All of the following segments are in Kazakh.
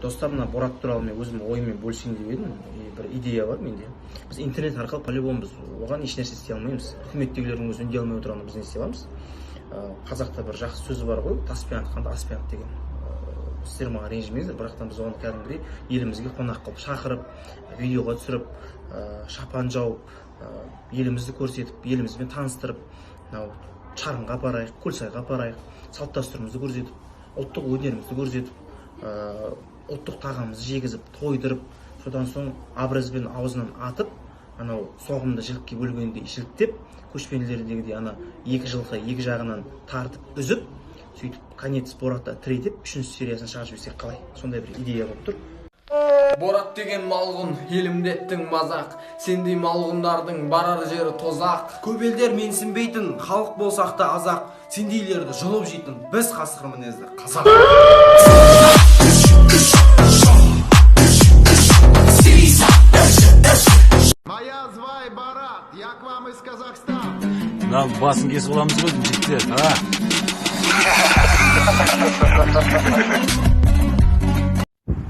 Достар, мына Борат туралы мен өзім ойыммен бөлісейін деп едім. Бір идея бар менде. Біз интернет арқылы по-любому біз оған еш нәрсе істей алмаймыз. Үкіметтегілердің өзі үндей алмай отырғанда біз не істей аламыз? Қазақта бір жақсы сөз бар ғой, таспен атқанда аспен ат деген. Сіздер маған ренжімеңіздер, бірақтан біз оған кәдімгідей елімізге қонақ қылып шақырып, видеоға түсіріп, шапан жауып, елімізді көрсетіп, елімізбен таныстырып, Шарынға апарайық, Көлсайға апарайық, салт дәстүрімізді көрсетіп, ұлттық өнерімізді көрсетіп, ұлттық тағамымызды жегізіп, тойдырып, содан соң абразбен аузынан атып, анау соғымды жілікке бөлгендей жіліктеп, көшпенділердегідей ана екі жылқы екі жағынан тартып үзіп, сөйтіп конец Боратта тірейтіп, 3-ші сериясын шығарып жіберсек қалай? Сондай бір идея болып тұр. Борат деген малғын, елімдеттің мазақ, сендей малғындардың барар жері тозақ. Көп елдер менсінбейтін, халық болсақ та азақ, сендейлерді жұлып жейтін, біз қасқыр мінезді қазақ. Моя звай Барат, я к вам из Казахстана. Нам басын кесіп оламыз ғой, жігіттер,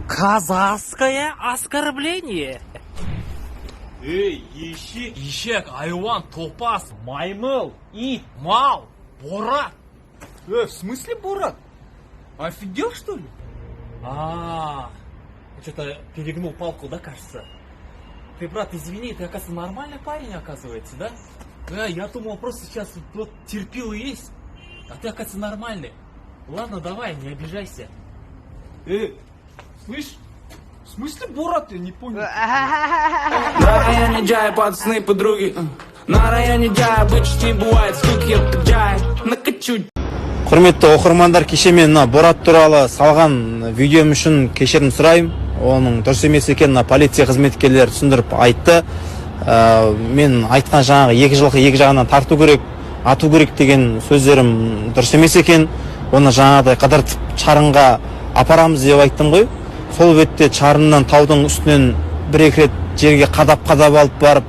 Казахское оскорбление. Эй, ищик, ищек, айван, топас, маймыл, ит, мал, Борат. В смысле Борат? Офигел, что ли? Что-то перегнул палку, да, кажется? Ты, брат, извини, ты, оказывается, нормальный парень, оказывается, да? Я думал, просто сейчас вот терпил и есть, а ты, оказывается, нормальный. Ладно, давай, не обижайся. Слышь, в смысле Борат, я не понял. На районе Джай, пацаны, подруги. На районе Джай обычно не бывает, сколько я Джай, накачу. Құрметті оқырмандар, кеше мен Борат туралы салған видеом үшін кешірім сұраймын. Оның дұрыс емес екенін полиция қызметкерлері түсіндіріп айтты. Мен айтқан жаңағы екі жылқы екі жағынан тарту керек, ату керек деген сөздерім дұрыс емес екен. Оны жаңағыдай қыдыртып Шарынға апарамыз деп айттым ғой. Сол бетте Шарыннан таудың үстінен бір-екі рет жерге қадап алып барып,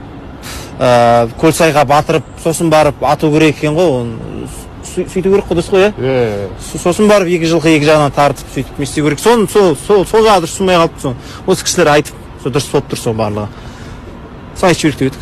Көлсайға батырып, сосын барып ату керек екен ғой. Сөйту керек қой, дұрыс қой, сосын барып екі жылқы екі жағынан тартып сөйтіп не істеу керек. Сол жағы дұрыс болмай қалыпты. Осы кісілер айтып, дұрыс болып тұр сол барлығы. Сол айтып жіберейік деп едік.